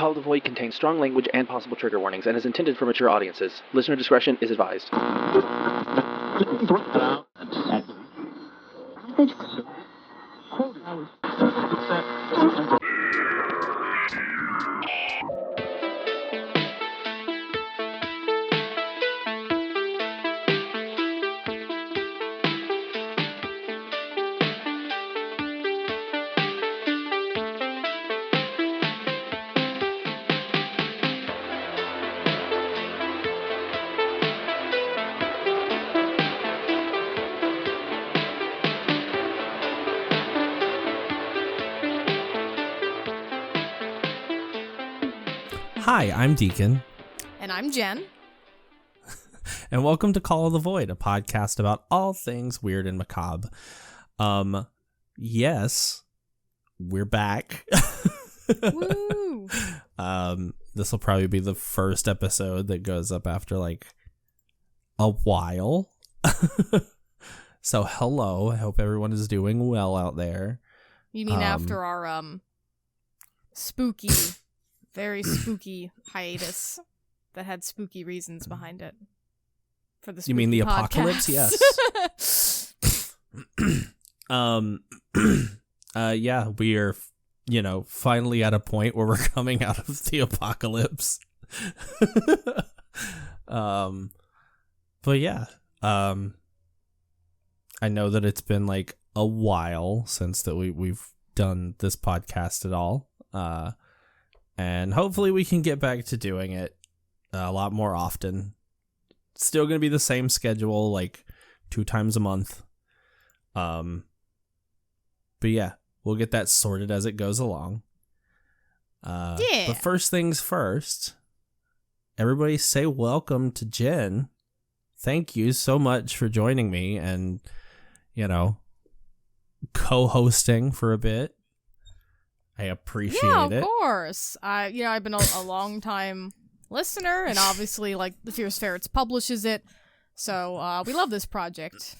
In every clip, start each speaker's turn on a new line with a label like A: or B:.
A: Call of the Void contains strong language and possible trigger warnings and is intended for mature audiences. Listener discretion is advised.
B: Hi, I'm Daekon.
C: And I'm Jen.
B: And welcome to Call of the Void, a podcast about all things weird and macabre. Yes, we're back.
C: Woo!
B: This will probably be the first episode that goes up after like a while. So hello, I hope everyone is doing well out there.
C: You mean after our spooky, very spooky hiatus that had spooky reasons behind it? For the spooky
B: You mean the
C: podcast.
B: apocalypse? Yes. Yeah, we are, finally at a point where we're coming out of the apocalypse. But yeah, I know that it's been like a while since that we've done this podcast at all. And hopefully we can get back to doing it a lot more often. Still going to be the same schedule, like 2 times a month. But yeah, we'll get that sorted as it goes along.
C: Yeah.
B: But first things first, everybody say welcome to Jen. Thank you so much for joining me and, co-hosting for a bit. I appreciate it.
C: Yeah, of course. I've been a long time listener, and obviously, like, the Fierce Ferrets publishes it, so we love this project.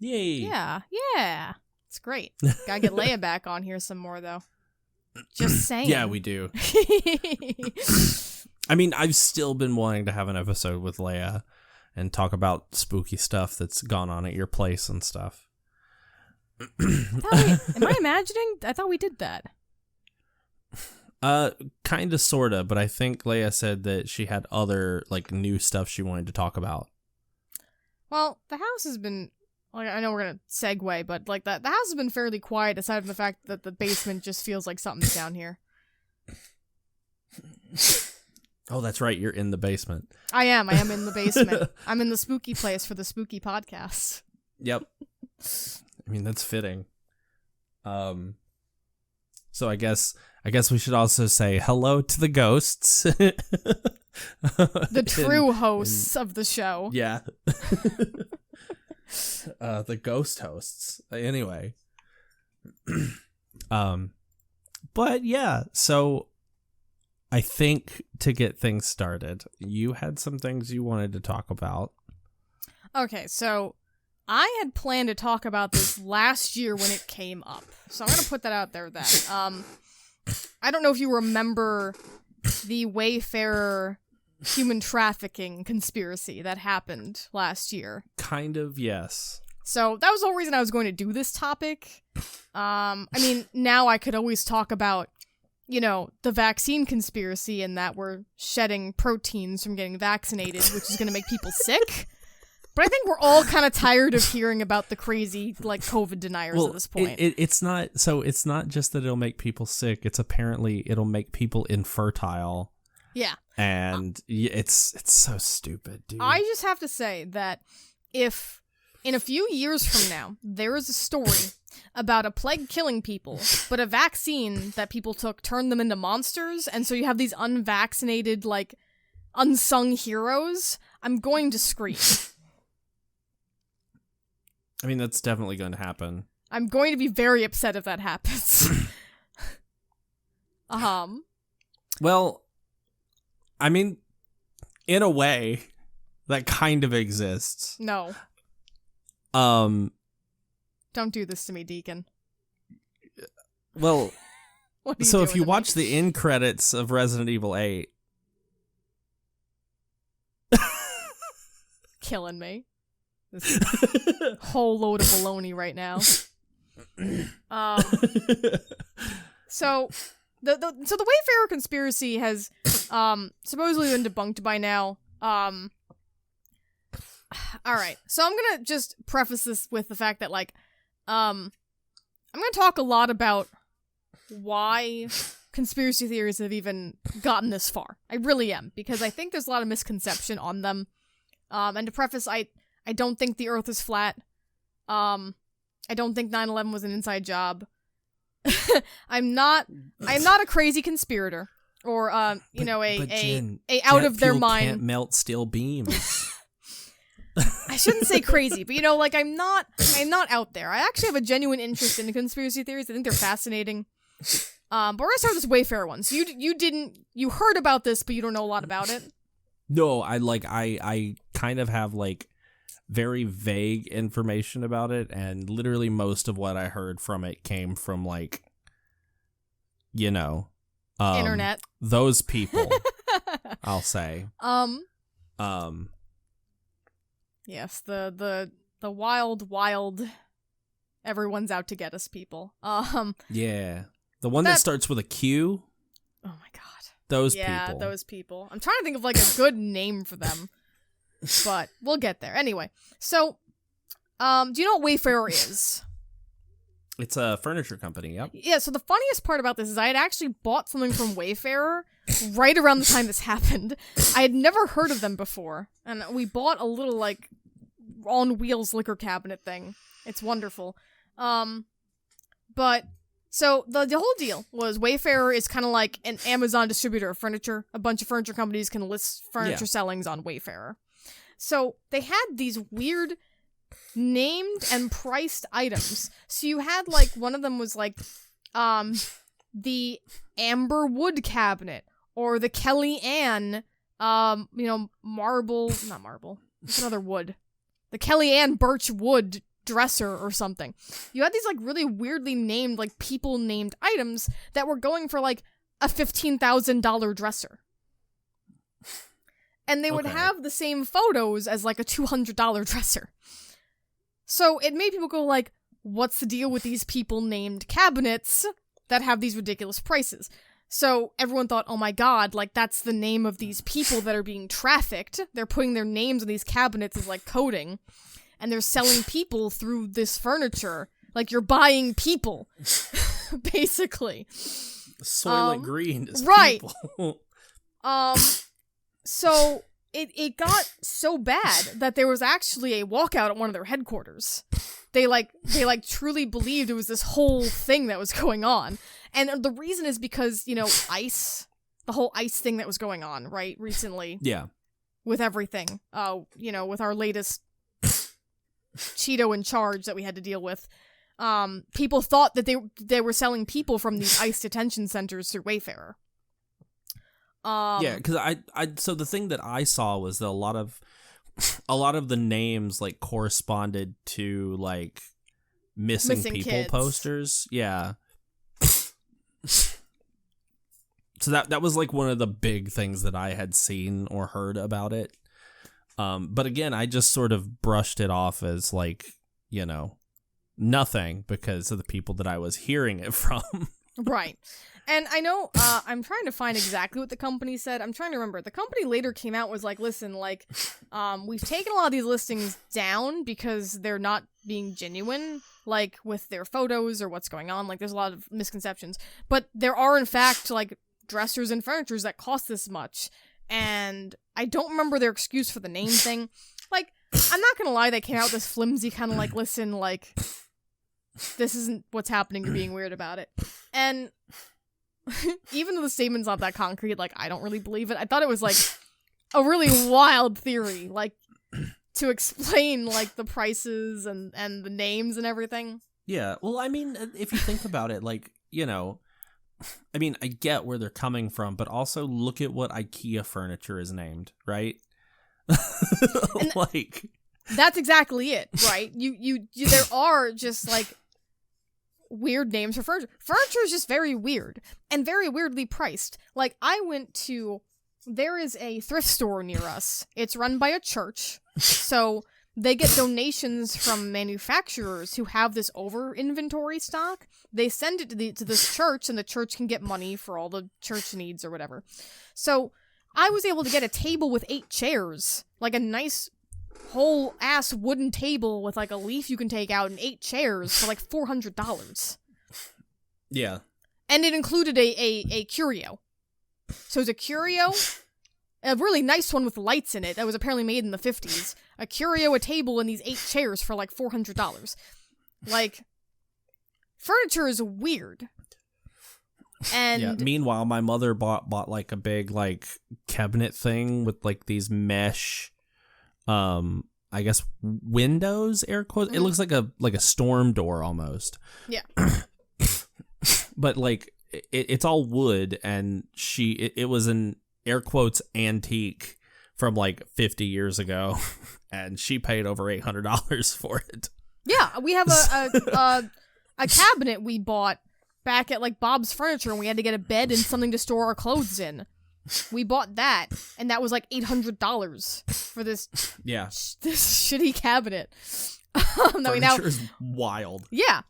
B: Yay!
C: Yeah, it's great. Gotta get Leia back on here some more, though. Just saying.
B: Yeah, we do. I mean, I've still been wanting to have an episode with Leia and talk about spooky stuff that's gone on at your place and stuff.
C: Am I imagining? I thought we did that.
B: Kinda, sorta, but I think Leia said that she had other, like, new stuff she wanted to talk about.
C: Well, the house has been, like, I know we're gonna segue, but, like, the house has been fairly quiet, aside from the fact that the basement just feels like something's down here.
B: Oh, that's right, you're in the basement.
C: I am in the basement. I'm in the spooky place for the spooky podcast.
B: Yep. I mean, that's fitting. So I guess we should also say hello to the ghosts.
C: The true hosts of the show.
B: Yeah. The ghost hosts. Anyway. But yeah, so I think to get things started, you had some things you wanted to talk about.
C: Okay, so I had planned to talk about this last year when it came up. So I'm going to put that out there then. I don't know if you remember the Wayfair human trafficking conspiracy that happened last year.
B: Kind of, yes.
C: So that was the whole reason I was going to do this topic. I mean, now I could always talk about, the vaccine conspiracy and that we're shedding proteins from getting vaccinated, which is going to make people sick. But I think we're all kind of tired of hearing about the crazy, like, COVID deniers at this point.
B: It's not just that it'll make people sick. It's apparently it'll make people infertile.
C: Yeah.
B: And it's so stupid, dude.
C: I just have to say that if in a few years from now, there is a story about a plague killing people, but a vaccine that people took turned them into monsters, and so you have these unvaccinated, like, unsung heroes, I'm going to scream.
B: I mean, that's definitely going to happen.
C: I'm going to be very upset if that happens.
B: Well, I mean, in a way, that kind of exists.
C: No. Don't do this to me, Daekon.
B: Well,
C: What are you
B: So
C: doing
B: if you
C: to me?
B: watch the end credits of Resident Evil 8,
C: Killing me. This whole load of baloney right now. So the Wayfair Conspiracy has supposedly been debunked by now. All right, so I'm gonna just preface this with the fact that I'm gonna talk a lot about why conspiracy theories have even gotten this far. I really am, because I think there's a lot of misconception on them. And to preface, I don't think the Earth is flat. I don't think 9/11 was an inside job. I'm not a crazy conspirator or
B: Jen,
C: a out
B: jet
C: of their
B: fuel
C: mind.
B: can't melt steel beams.
C: I shouldn't say crazy, but I'm not out there. I actually have a genuine interest in the conspiracy theories. I think they're fascinating. But we're gonna start with this Wayfair one. So you heard about this, but you don't know a lot about it.
B: No, I kind of have very vague information about it, and literally most of what I heard from it came from
C: Internet.
B: Those people. I'll say.
C: Yes, the wild everyone's out to get us people.
B: Yeah. The one that starts with a Q.
C: Oh my god.
B: Those
C: people. Yeah,
B: people.
C: those people. I'm trying to think of a good name for them. But we'll get there. Anyway, so do you know what Wayfair is?
B: It's a furniture company, yep.
C: Yeah, so the funniest part about this is I had actually bought something from Wayfair right around the time this happened. I had never heard of them before, and we bought a little on wheels liquor cabinet thing. It's wonderful. But so the whole deal was Wayfair is kind of like an Amazon distributor of furniture. A bunch of furniture companies can list furniture sellings on Wayfair. So they had these weird named and priced items. So you had one of them was the amber wood cabinet or the Kellyanne not marble. It's another wood. The Kellyanne birch wood dresser or something. You had these really weirdly named people named items that were going for a $15,000 dresser. And they would have the same photos as a $200 dresser. So it made people go what's the deal with these people named cabinets that have these ridiculous prices? So everyone thought, oh my god, that's the name of these people that are being trafficked. They're putting their names on these cabinets as coding. And they're selling people through this furniture. You're buying people. Basically.
B: Soylent Green is
C: right.
B: people.
C: So it got so bad that there was actually a walkout at one of their headquarters. They truly believed it was this whole thing that was going on. And the reason is because, ICE, the whole ICE thing that was going on, right, recently.
B: Yeah.
C: With everything. With our latest Cheeto in charge that we had to deal with. People thought that they were selling people from these ICE detention centers through Wayfair.
B: Yeah, because so the thing that I saw was that a lot of the names corresponded to missing people
C: kids.
B: Posters. Yeah. So that was one of the big things that I had seen or heard about it. But again, I just sort of brushed it off as nothing because of the people that I was hearing it from.
C: Right. And I know, I'm trying to find exactly what the company said. I'm trying to remember. The company later came out was listen, we've taken a lot of these listings down because they're not being genuine, with their photos or what's going on. There's a lot of misconceptions. But there are, in fact, dressers and furnitures that cost this much. And I don't remember their excuse for the name thing. I'm not gonna lie, they came out with this flimsy kind of listen, this isn't what's happening, you're being weird about it. And even though the statement's not that concrete, I don't really believe it. I thought it was a really wild theory, to explain the prices and the names and everything.
B: Yeah, well, I mean, if you think about it, I mean, I get where they're coming from, but also look at what IKEA furniture is named, right?
C: That's exactly it, right? You there are just weird names for furniture. Furniture is just very weird and very weirdly priced. Like, there is a thrift store near us. It's run by a church. So they get donations from manufacturers who have this over inventory stock. They send it to this church, and the church can get money for all the church needs or whatever. So I was able to get a table with 8 chairs, like a nice whole ass wooden table with like a leaf you can take out and 8 chairs for like $400.
B: Yeah.
C: And it included a curio. So it was a curio, a really nice one with lights in it that was apparently made in the 50s. A curio, a table, and these 8 chairs for like $400. Like, furniture is weird. And
B: yeah. Meanwhile, my mother bought like a big like cabinet thing with like these mesh, I guess windows, air quotes. It looks like a storm door almost.
C: Yeah.
B: But like it's all wood, and it was an air quotes antique from like 50 years ago, and she paid over $800 for it.
C: Yeah, we have a cabinet we bought back at like Bob's Furniture, and we had to get a bed and something to store our clothes in. We bought that, and that was like $800 for this.
B: Yeah,
C: this shitty cabinet.
B: Furniture is wild.
C: Yeah.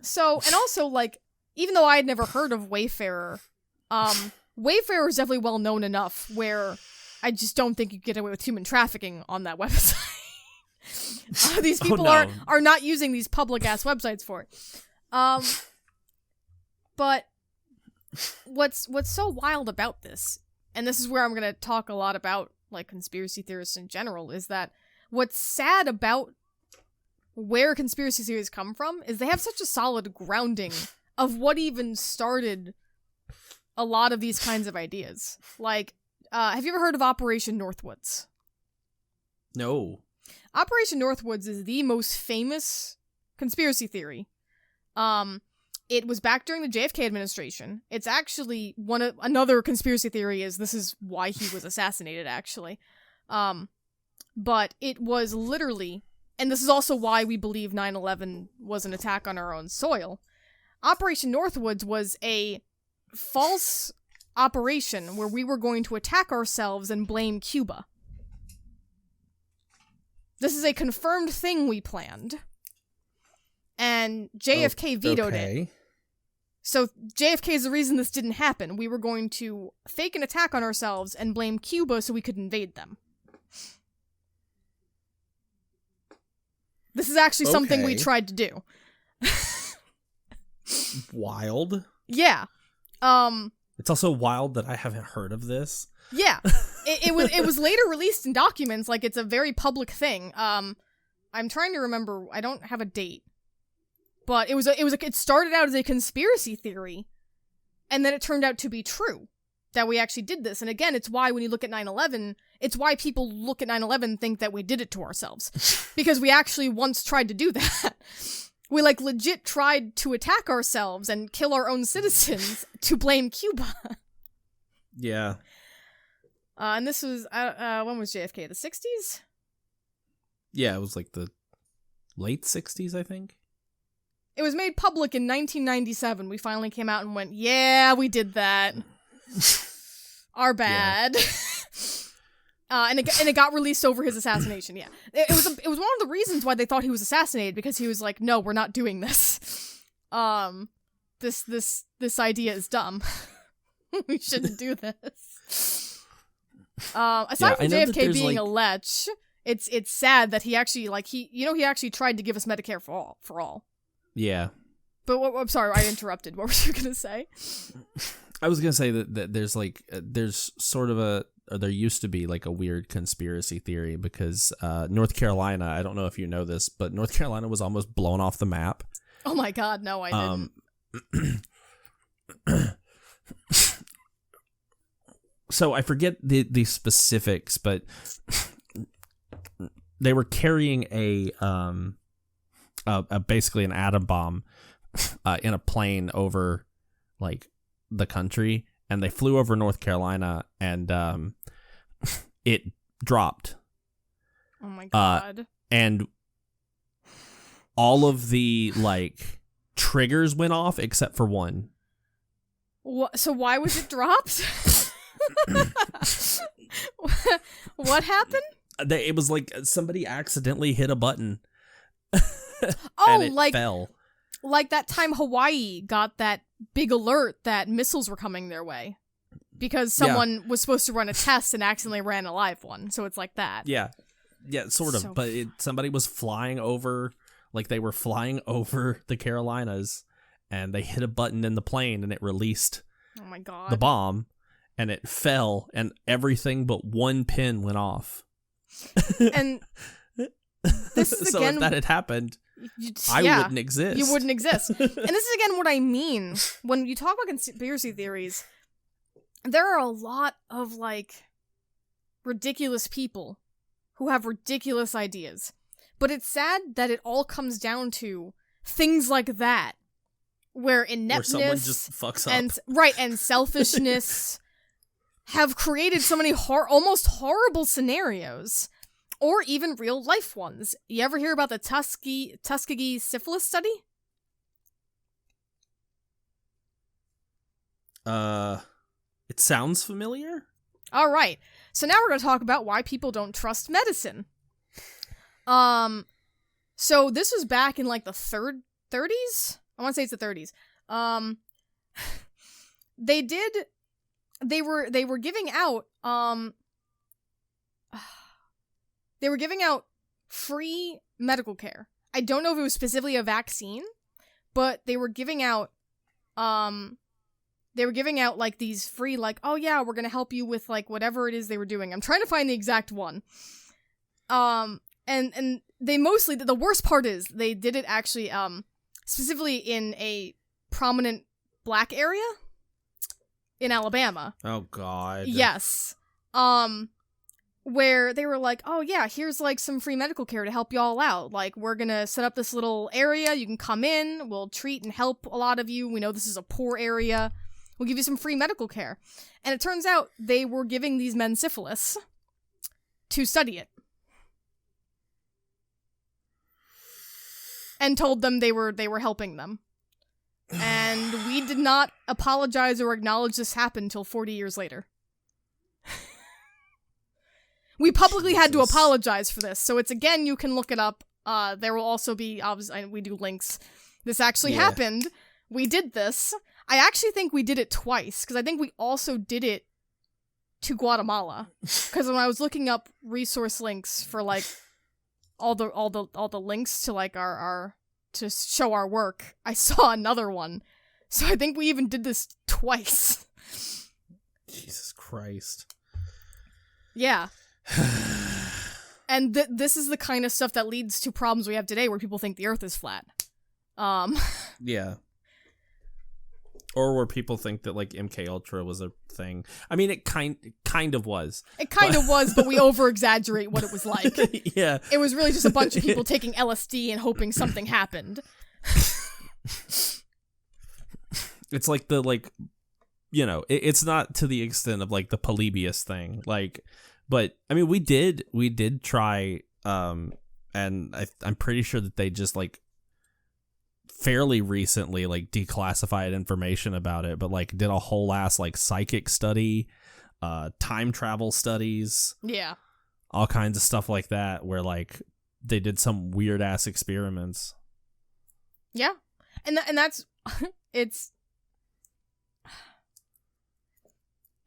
C: So, and also like, even though I had never heard of Wayfair, Wayfair is definitely well known enough where I just don't think you get away with human trafficking on that website. These people are not using these public ass websites for it. But what's so wild about this, and this is where I'm going to talk a lot about like conspiracy theorists in general, is that what's sad about where conspiracy theories come from is they have such a solid grounding of what even started a lot of these kinds of ideas. Like, have you ever heard of Operation Northwoods?
B: No.
C: Operation Northwoods is the most famous conspiracy theory. It was back during the JFK administration. It's actually another conspiracy theory is this is why he was assassinated, actually. But it was literally, and this is also why we believe 9/11 was an attack on our own soil. Operation Northwoods was a false operation where we were going to attack ourselves and blame Cuba. This is a confirmed thing we planned. And JFK vetoed it. So JFK is the reason this didn't happen. We were going to fake an attack on ourselves and blame Cuba so we could invade them. This is actually something we tried to do.
B: Wild.
C: Yeah.
B: It's also wild that I haven't heard of this.
C: Yeah. It was later released in documents, like it's a very public thing. I'm trying to remember, I don't have a date. But it started out as a conspiracy theory, and then it turned out to be true that we actually did this. And again, it's why when you look at 9/11, it's why people look at 9/11 and think that we did it to ourselves, because we actually once tried to do that. We like legit tried to attack ourselves and kill our own citizens to blame Cuba.
B: Yeah.
C: And this was when was JFK? The 60s?
B: Yeah, it was like the late 60s, I think.
C: It was made public in 1997. We finally came out and went, yeah, we did that. Our bad. Yeah. And it got released over his assassination, yeah. It was one of the reasons why they thought he was assassinated, because he was like, no, we're not doing this. This idea is dumb. We shouldn't do this. Aside from JFK being a lech, it's sad that he actually, like, he actually tried to give us Medicare for all. Yeah. But I'm sorry, I interrupted. What were you going to say?
B: I was going to say that there's like, there's sort of there used to be like a weird conspiracy theory because North Carolina, I don't know if you know this, but North Carolina was almost blown off the map.
C: Oh my God, no, I didn't.
B: So I forget the specifics, but they were carrying basically an atom bomb in a plane over like the country, and they flew over North Carolina, and it dropped.
C: Oh my God.
B: And all of the like triggers went off except for one.
C: So why was it dropped? What happened?
B: It was like somebody accidentally hit a button.
C: Oh,
B: and it fell.
C: Like that time Hawaii got that big alert that missiles were coming their way. Because someone was supposed to run a test and accidentally ran a live one. So it's like that.
B: Yeah, sort of.
C: So
B: but somebody was flying over, like they were flying over the Carolinas, and they hit a button in the plane, and it released
C: oh my God.
B: the bomb, and it fell, and everything but one pin went off.
C: And this is
B: so
C: again,
B: if that had happened, I wouldn't exist.
C: You wouldn't exist. And this is again what I mean when you talk about conspiracy theories. There are a lot of, like, ridiculous people who have ridiculous ideas. But it's sad that it all comes down to things like that, where ineptness
B: someone just fucks up.
C: and selfishness have created so many almost horrible scenarios, or even real life ones. You ever hear about the Tuskagee syphilis study?
B: It sounds familiar.
C: All right. So now we're going to talk about why people don't trust medicine. So this was back in like the 30s? I want to say it's the 30s. They were giving out free medical care. I don't know if it was specifically a vaccine, but they were giving out like these free, like, oh yeah, we're gonna help you with like whatever it is they were doing. I'm trying to find the exact one. And they mostly, the worst part is they did it actually specifically in a prominent black area in Alabama.
B: Oh God.
C: Yes. Where they were like, oh yeah, here's like some free medical care to help y'all out. Like, we're gonna set up this little area, you can come in, we'll treat and help a lot of you. We know this is a poor area. We'll give you some free medical care. And it turns out they were giving these men syphilis to study it. And told them they were helping them. And we did not apologize or acknowledge this happened until 40 years later. We publicly had to apologize for this. So it's, again, you can look it up. There will also be, obviously, we do links. This actually happened. We did this. I actually think we did it twice, because I think we also did it to Guatemala. Because when I was looking up resource links for, like, all the links to, like, our to show our work, I saw another one. So I think we even did this twice.
B: Jesus Christ.
C: Yeah. And this is the kind of stuff that leads to problems we have today, where people think the Earth is flat.
B: Yeah. Or where people think that, like, MK Ultra was a thing. I mean, it kind of was.
C: It kind of was, but we over-exaggerate what it was like.
B: Yeah.
C: It was really just a bunch of people taking LSD and hoping something happened.
B: It's like the, like, you know, it's not to the extent of, like, the Polybius thing. Like, but, I mean, we did try, and I'm pretty sure that they just, like, fairly recently, like, declassified information about it, but, like, did a whole ass, like, psychic study, time travel studies, all kinds of stuff like that, where, like, they did some weird ass experiments.
C: Yeah, and that's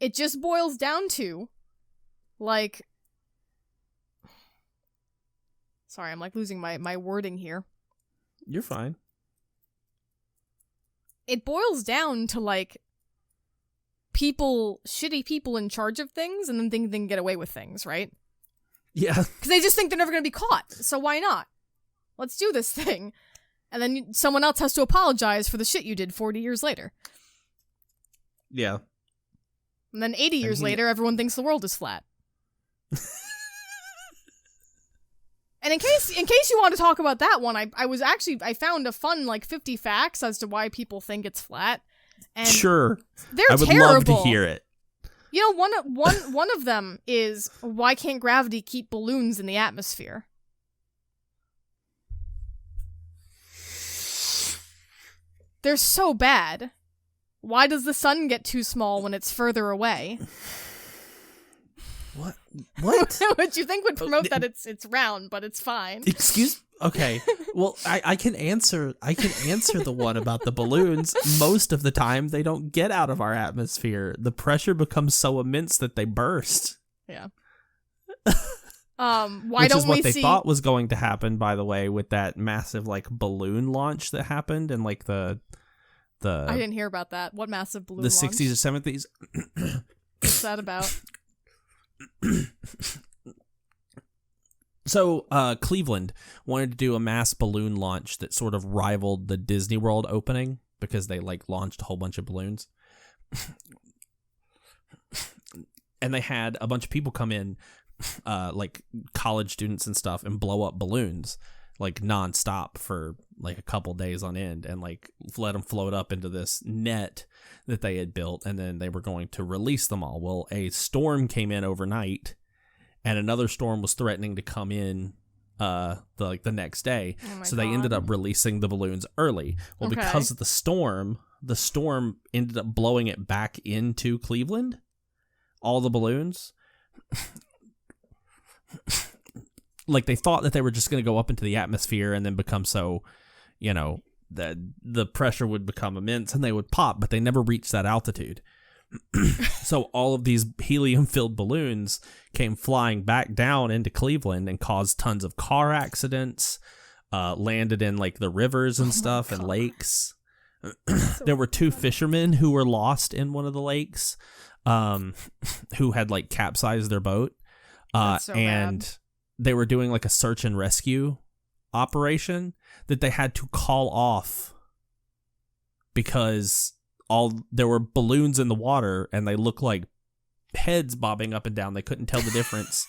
C: it just boils down to, like, sorry, I'm, like, losing my wording here.
B: You're fine.
C: It boils down to, like, shitty people in charge of things, and then think they can get away with things, right?
B: Yeah.
C: Because they just think they're never going to be caught, so why not? Let's do this thing. And then someone else has to apologize for the shit you did 40 years later.
B: Yeah.
C: And then 80 years later, everyone thinks the world is flat. And in case you want to talk about that one, I found a fun, like, 50 facts as to why people think it's flat. And
B: sure.
C: They're
B: I would
C: terrible.
B: love to hear it.
C: You know, one of them is, why can't gravity keep balloons in the atmosphere? They're so bad. Why does the sun get too small when it's further away?
B: What?
C: Which you think would promote that it's round, but it's fine.
B: Okay. Well, I can answer the one about the balloons. Most of the time they don't get out of our atmosphere. The pressure becomes so immense that they burst.
C: Yeah. Why
B: Which
C: don't
B: is what
C: we
B: they
C: see...
B: thought was going to happen, by the way, with that massive like balloon launch that happened in like the
C: I didn't hear about that. What massive balloon
B: the
C: launch?
B: 60s or 70s.
C: What's that about?
B: So Cleveland wanted to do a mass balloon launch that sort of rivaled the Disney World opening because they like launched a whole bunch of balloons. And they had a bunch of people come in, like college students and stuff, and blow up balloons like nonstop for like a couple days on end, and like let them float up into this net that they had built, and then they were going to release them all. Well, a storm came in overnight, and another storm was threatening to come in the next day.
C: Oh
B: So they ended up releasing the balloons early. Well,
C: Okay.
B: because of the storm ended up blowing it back into Cleveland, all the balloons. Like they thought that they were just going to go up into the atmosphere and then become so, that the pressure would become immense and they would pop, but they never reached that altitude. So all of these helium-filled balloons came flying back down into Cleveland and caused tons of car accidents, landed in like the rivers and stuff and lakes. There were 2 fishermen who were lost in one of the lakes, who had like capsized their boat.
C: That's so
B: and
C: bad.
B: They were doing like a search and rescue operation that they had to call off because there were balloons in the water and they looked like heads bobbing up and down. They couldn't tell the difference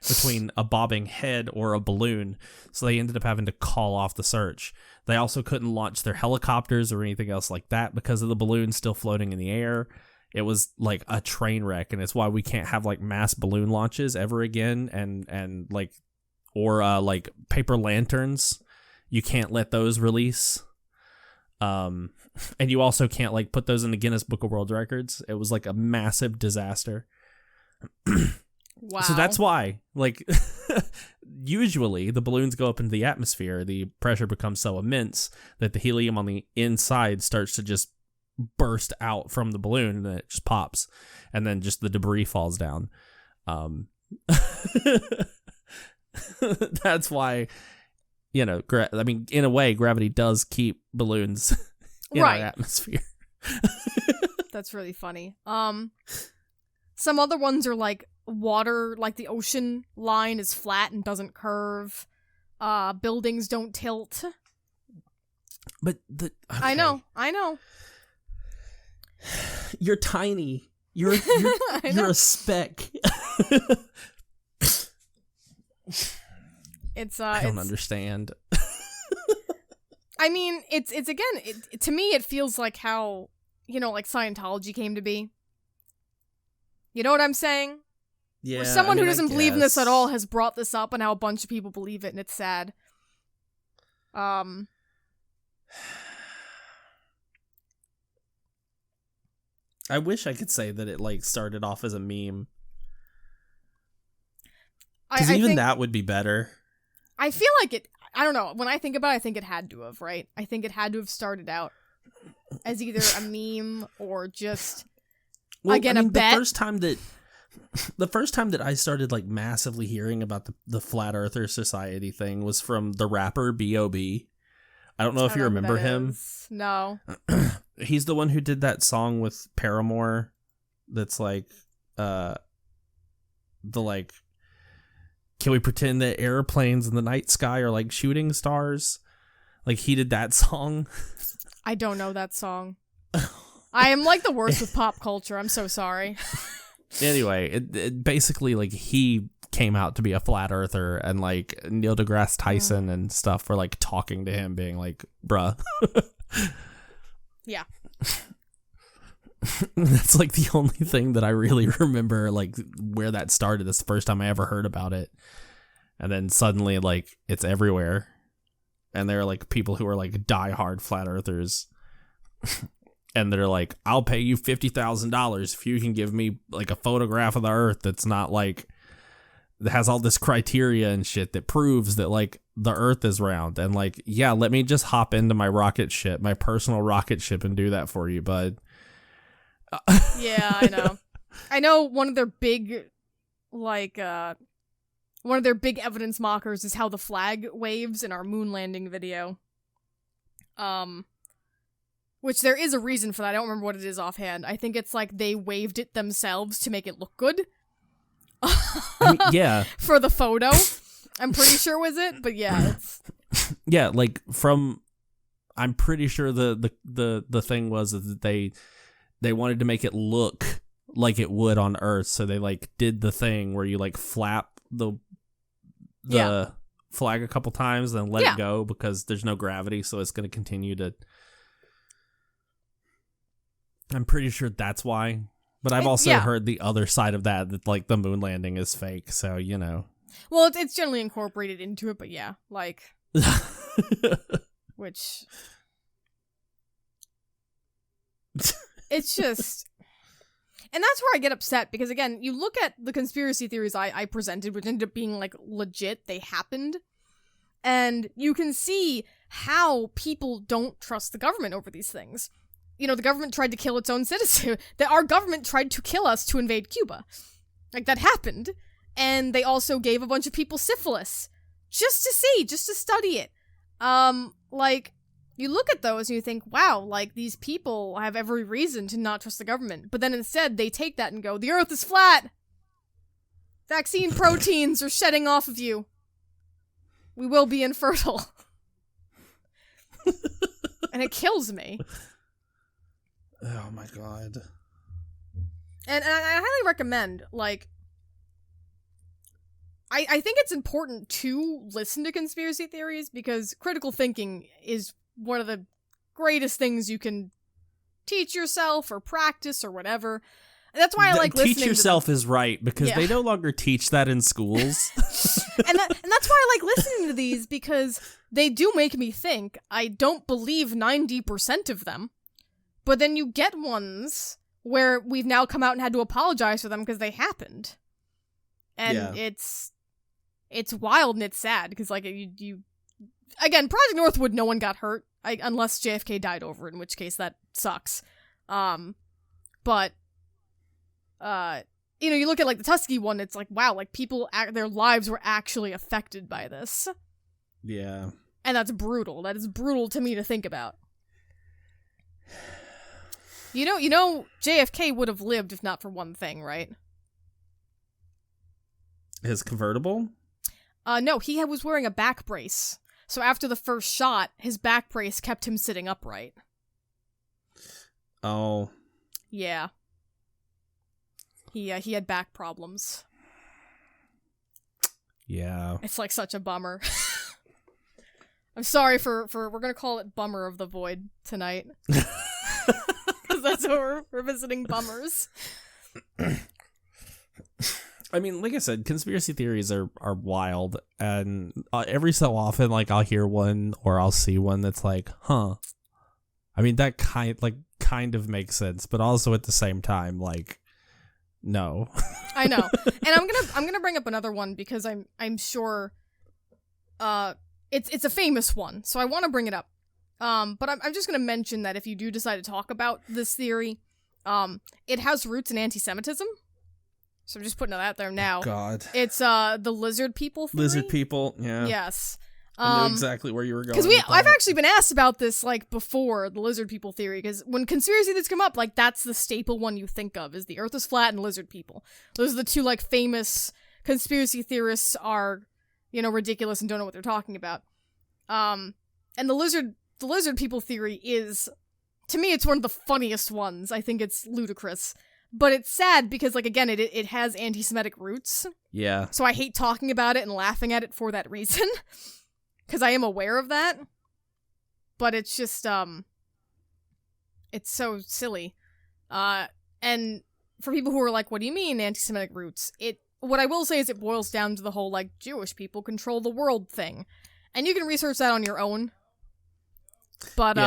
B: between a bobbing head or a balloon, so they ended up having to call off the search. They also couldn't launch their helicopters or anything else like that because of the balloons still floating in the air. It was like a train wreck, and it's why we can't have like mass balloon launches ever again, and like like paper lanterns. You can't let those release. And you also can't like put those in the Guinness Book of World Records. It was like a massive disaster.
C: Wow.
B: So that's why, like, usually the balloons go up into the atmosphere, the pressure becomes so immense that the helium on the inside starts to just burst out from the balloon, and then it just pops, and then just the debris falls down. That's why, in a way, gravity does keep balloons in
C: Right.
B: our atmosphere.
C: That's really funny. Some other ones are like water, like the ocean line is flat and doesn't curve. Buildings don't tilt.
B: But
C: I know.
B: You're tiny. You're
C: I know.
B: you're a speck. I don't understand.
C: I mean, it's again, to me, it feels like how, like Scientology came to be. You know what I'm saying?
B: Yeah.
C: Where someone who doesn't believe in this
B: guess.
C: at all has brought this up, and how a bunch of people believe it, and it's sad.
B: I wish I could say that it like started off as a meme. Because even that would be better.
C: I feel like it. I don't know. When I think about it, I think it had to have, right? I think it had to have started as either a meme or just a bet.
B: The first time that I started like massively hearing about the Flat Earther Society thing was from the rapper B.O.B. I don't know if you remember him.
C: No.
B: He's the one who did that song with Paramore that's like can we pretend that airplanes in the night sky are like shooting stars? Like he did that song.
C: I don't know that song. I am like the worst with pop culture. I'm so sorry.
B: Anyway, it basically like he came out to be a flat earther, and like Neil deGrasse Tyson and stuff were like talking to him being like, bruh.
C: Yeah.
B: That's like the only thing that I really remember, like where that started. That's the first time I ever heard about it. And then suddenly like it's everywhere. And there are like people who are like diehard flat earthers and they're like, I'll pay you $50,000 if you can give me like a photograph of the Earth that's not like, that has all this criteria and shit that proves that like the Earth is round. And like, yeah, let me just hop into my rocket ship, my personal rocket ship, and do that for you, bud.
C: Yeah, I know. I know one of their big, like, one of their big evidence mockers is how the flag waves in our moon landing video. Which there is a reason for that. I don't remember what it is offhand. I think it's like they waved it themselves to make it look good.
B: I mean, yeah.
C: For the photo. I'm pretty sure was it, but yeah. It's...
B: Yeah, like I'm pretty sure the thing was that they wanted to make it look like it would on Earth, so they like did the thing where you like flap the flag a couple times, then let it go because there's no gravity, so it's going to continue to. I'm pretty sure that's why. But I've also heard the other side of that like the moon landing is fake, so you know.
C: Well, it's generally incorporated into it, but yeah, like, which, it's just, and that's where I get upset, because again, you look at the conspiracy theories I presented, which ended up being like legit, they happened, and you can see how people don't trust the government over these things. You know, the government tried to kill its own citizens. Our government tried to kill us to invade Cuba. Like, that happened. And they also gave a bunch of people syphilis. Just to study it. Like, you look at those and you think, wow, like, these people have every reason to not trust the government. But then instead, they take that and go, the Earth is flat! Vaccine proteins are shedding off of you. We will be infertile. And it kills me.
B: Oh my god.
C: And I highly recommend, like, I think it's important to listen to conspiracy theories, because critical thinking is one of the greatest things you can teach yourself or practice or whatever. And that's why I like listening
B: to yourself
C: to
B: is right, because they no longer teach that in schools.
C: and that's why I like listening to these, because they do make me think. I don't believe 90% of them. But then you get ones where we've now come out and had to apologize for them because they happened. And it's wild and it's sad, because like you again, Project Northwood, no one got hurt, unless JFK died over it, in which case that sucks. But you know, you look at like the Tuskegee one, it's like, wow, like people their lives were actually affected by this.
B: Yeah.
C: And that's brutal. That is brutal to me to think about. You know, JFK would have lived if not for one thing, right?
B: His convertible?
C: No, he was wearing a back brace. So after the first shot, his back brace kept him sitting upright.
B: Oh.
C: Yeah. He had back problems. Yeah. It's like such a bummer. I'm sorry for we're gonna call it Bummer of the Void tonight. That's what we're visiting bummers.
B: I mean, like I said, conspiracy theories are wild, and every so often, like, I'll hear one or I'll see one that's like, huh. I mean, that kind of makes sense, but also at the same time, like, no. I know.
C: And I'm gonna bring up another one, because I'm sure it's a famous one, so I want to bring it up. But I'm just gonna mention that if you do decide to talk about this theory, it has roots in anti-Semitism. So I'm just putting it out there now.
B: Oh, God.
C: It's the lizard people theory.
B: Lizard people, yeah.
C: Yes.
B: I knew exactly where you were going.
C: Because I've actually been asked about this, like, before, the lizard people theory, because when conspiracy theories come up, like, that's the staple one you think of, is the Earth is flat and lizard people. Those are the two, like, famous conspiracy theorists are, you know, ridiculous and don't know what they're talking about. And the lizard people theory is, to me, it's one of the funniest ones. I think it's ludicrous. But it's sad because, like, again, it has anti-Semitic roots.
B: Yeah.
C: So I hate talking about it and laughing at it for that reason. Because I am aware of that. But it's just, it's so silly. And for people who are like, what do you mean anti-Semitic roots? What I will say is it boils down to the whole, like, Jewish people control the world thing. And you can research that on your own. But,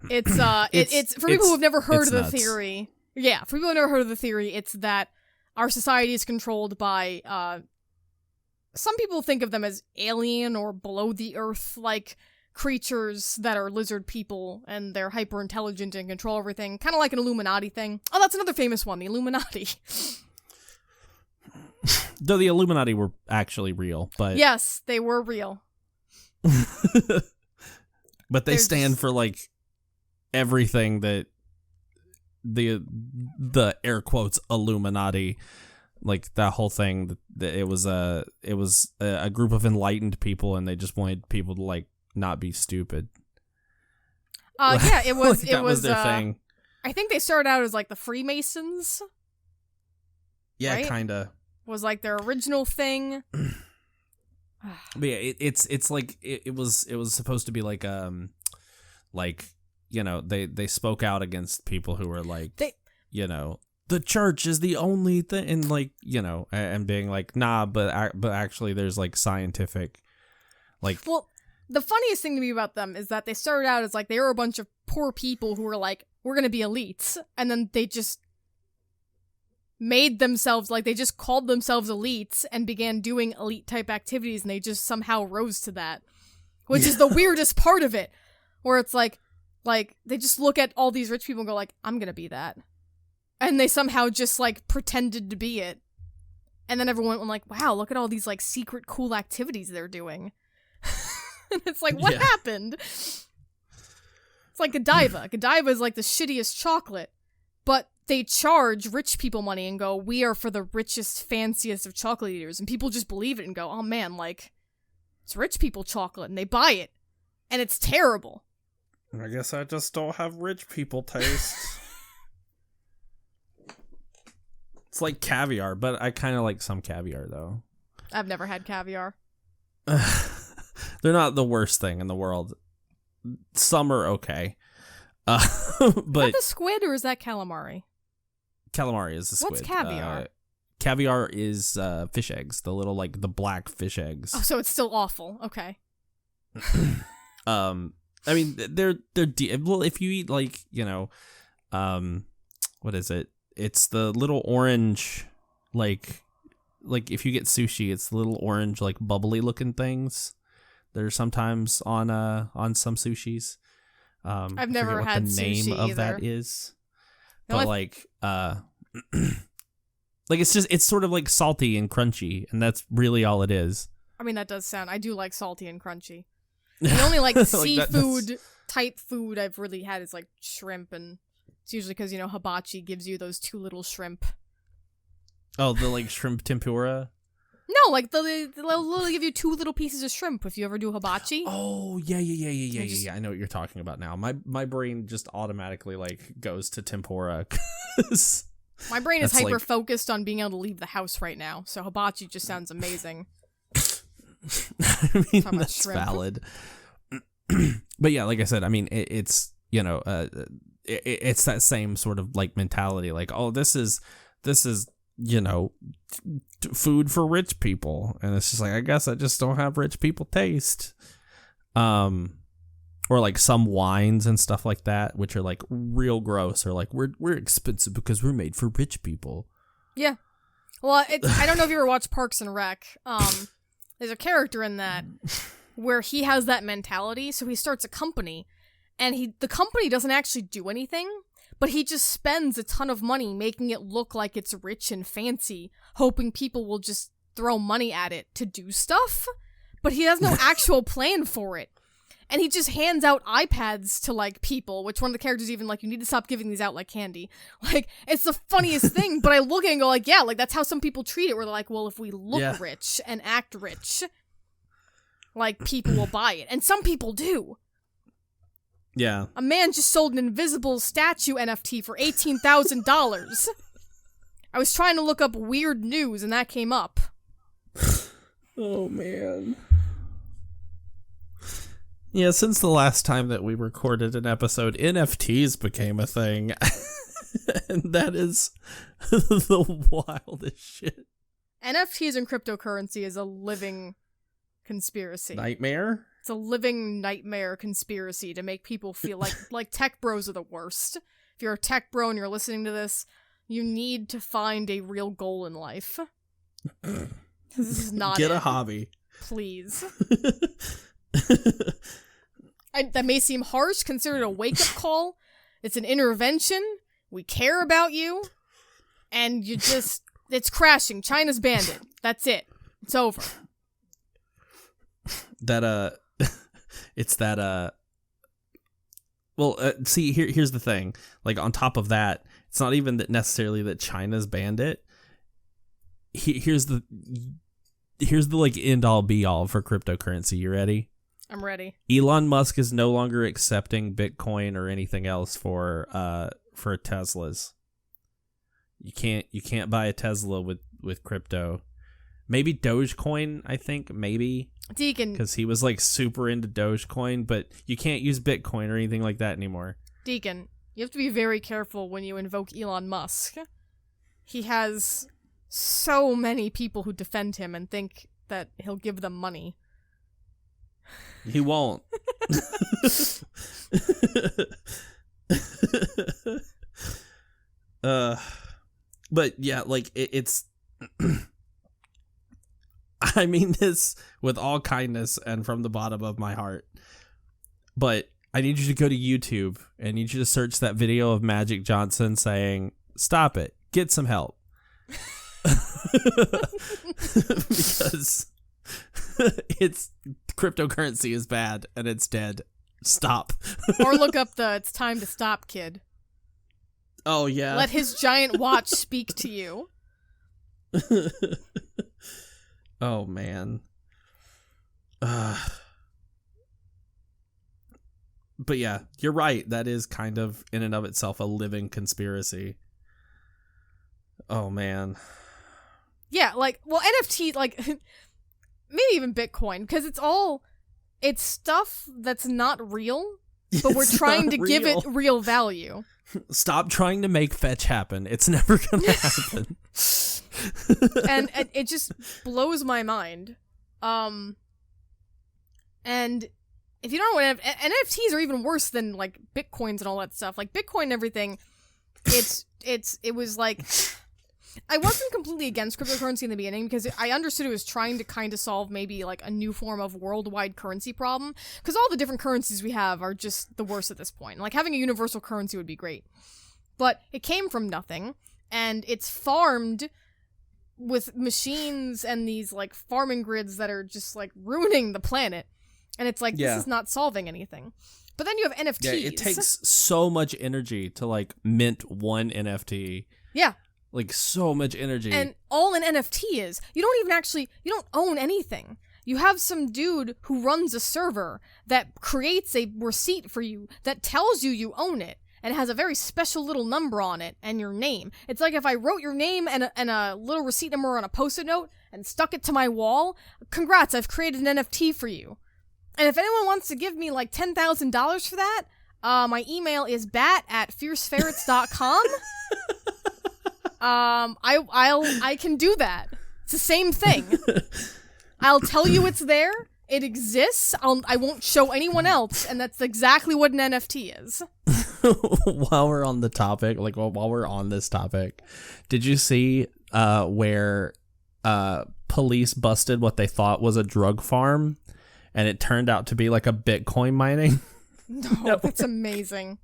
C: It's for people who've never heard of the
B: nuts.
C: theory. Yeah, for people who've never heard of the theory, it's that our society is controlled by some people think of them as alien or below the earth like creatures that are lizard people, and they're hyper intelligent and control everything, kind of like an Illuminati thing. Oh, that's another famous one, the Illuminati.
B: Though the Illuminati were actually real, but
C: yes, they were real.
B: But they stand for like everything that the air quotes Illuminati, like that whole thing, that it was a group of enlightened people, and they just wanted people to like not be stupid.
C: Yeah, it was
B: like, that was their thing.
C: I think they started out as like the Freemasons.
B: Yeah,
C: right?
B: kinda.
C: Was like their original thing.
B: But yeah, it's like it was supposed to be like you know, they spoke out against people who were like, you know, the church is the only thing, and like, you know, and being like, nah, but actually there's like scientific, like.
C: Well, the funniest thing to me about them is that they started out as like they were a bunch of poor people who were like, we're gonna be elites, and then they just made themselves, like, they just called themselves elites and began doing elite type activities, and they just somehow rose to that, which is the weirdest part of it, where it's like they just look at all these rich people and go like, I'm gonna be that, and they somehow just like pretended to be it, and then everyone went like, wow, look at all these like secret cool activities they're doing. And it's like, what happened? It's like Godiva. Godiva is like the shittiest chocolate, but they charge rich people money and go, we are for the richest, fanciest of chocolate eaters. And people just believe it and go, oh man, like, it's rich people chocolate. And they buy it. And it's terrible.
B: I guess I just don't have rich people taste. It's like caviar, but I kind of like some caviar, though.
C: I've never had caviar.
B: They're not the worst thing in the world. Some are okay. But
C: Is that the squid or is that calamari?
B: Calamari is the squid.
C: What's caviar?
B: Caviar is fish eggs, the little, like, the black fish eggs.
C: Oh, so it's still awful. Okay.
B: I mean, they're well, if you eat, like, you know, what is it? It's the little orange, like if you get sushi, it's the little orange, like, bubbly looking things that are sometimes on some sushis.
C: I've never had
B: what the
C: sushi
B: name of
C: either.
B: that is.
C: No,
B: But like it's sort of like salty and crunchy, and that's really all it is.
C: I mean, that does sound, I do like salty and crunchy. The only like seafood type food I've really had is like shrimp, and it's usually because, you know, hibachi gives you those 2 little shrimp.
B: Oh, the like shrimp tempura?
C: No, like they'll literally give you 2 little pieces of shrimp if you ever do hibachi.
B: Oh, yeah. I know what you're talking about now. My brain just automatically like goes to tempura.
C: My brain is
B: that's
C: hyper
B: like...
C: focused on being able to leave the house right now, so hibachi just sounds amazing.
B: I mean, that's
C: shrimp.
B: valid. But yeah, like I said, I mean, it's, you know, it's that same sort of like mentality, like, oh, this is, you know, food for rich people, and it's just like, I guess I just don't have rich people taste. Or like some wines and stuff like that, which are like real gross, or like we're expensive because we're made for rich people.
C: Yeah. Well, I don't know if you ever watched Parks and Rec. There's a character in that where he has that mentality, so he starts a company, and the company doesn't actually do anything, but he just spends a ton of money making it look like it's rich and fancy, hoping people will just throw money at it to do stuff, but he has no actual plan for it. And he just hands out iPads to, like, people, which one of the characters even, like, you need to stop giving these out like candy. Like, it's the funniest thing, but I look at it and go, like, yeah, like, that's how some people treat it, where they're like, well, if we look rich and act rich, like, people will buy it. And some people do.
B: Yeah.
C: A man just sold an invisible statue NFT for $18,000. I was trying to look up weird news, and that came up.
B: Oh, man. Yeah, since the last time that we recorded an episode, NFTs became a thing. And that is the wildest shit.
C: NFTs and cryptocurrency is a living conspiracy.
B: Nightmare?
C: It's a living nightmare conspiracy to make people feel like tech bros are the worst. If you're a tech bro and you're listening to this, you need to find a real goal in life. This is not
B: Get a hobby.
C: Please. That may seem harsh, consider it a wake-up call. It's an intervention. We care about you. And it's crashing. China's banned it. That's it. It's over.
B: See, here's the thing. Like, on top of that, it's not even that necessarily that China's banned it. Here's the like end all be all for cryptocurrency. You ready?
C: I'm ready.
B: Elon Musk is no longer accepting Bitcoin or anything else for Teslas. You can't buy a Tesla with crypto. Maybe Dogecoin, I think, maybe.
C: Daekon.
B: Because he was like super into Dogecoin, but you can't use Bitcoin or anything like that anymore.
C: Daekon, you have to be very careful when you invoke Elon Musk. He has so many people who defend him and think that he'll give them money.
B: He won't. But yeah, like it's I mean this with all kindness and from the bottom of my heart. But I need you to go to YouTube and I need you to search that video of Magic Johnson saying, "Stop it. Get some help." Because it's cryptocurrency is bad and it's dead. Stop.
C: Or look up the "It's time to stop" kid.
B: Oh yeah.
C: Let his giant watch speak to you.
B: Oh man. But yeah, you're right. That is kind of in and of itself a living conspiracy. Oh man.
C: Yeah, like, well, NFT, like, maybe even Bitcoin, because it's stuff that's not real, but we're trying to give it real value.
B: Stop trying to make fetch happen. It's never gonna happen.
C: And it just blows my mind. And if you don't know what NFTs are even worse than, like, Bitcoins and all that stuff. Like, Bitcoin and everything, it was like... I wasn't completely against cryptocurrency in the beginning because I understood it was trying to kind of solve maybe like a new form of worldwide currency problem, because all the different currencies we have are just the worst at this point. Like, having a universal currency would be great. But it came from nothing, and it's farmed with machines and these like farming grids that are just like ruining the planet. And it's like, this is not solving anything. But then you have NFTs.
B: Yeah, it takes so much energy to like mint one NFT.
C: Yeah.
B: Like, so much energy.
C: And all an NFT is, you don't own anything. You have some dude who runs a server that creates a receipt for you that tells you own it and has a very special little number on it and your name. It's like if I wrote your name and a little receipt number on a Post-it note and stuck it to my wall. Congrats, I've created an NFT for you. And if anyone wants to give me like $10,000 for that, my email is bat@fierceferrets.com. I can do that. It's the same thing. I'll tell you it's there. It exists. I won't show anyone else, and that's exactly what an NFT is.
B: While we're on the topic, like while we're on this topic, did you see where police busted what they thought was a drug farm, and it turned out to be like a Bitcoin mining?
C: No, that's amazing.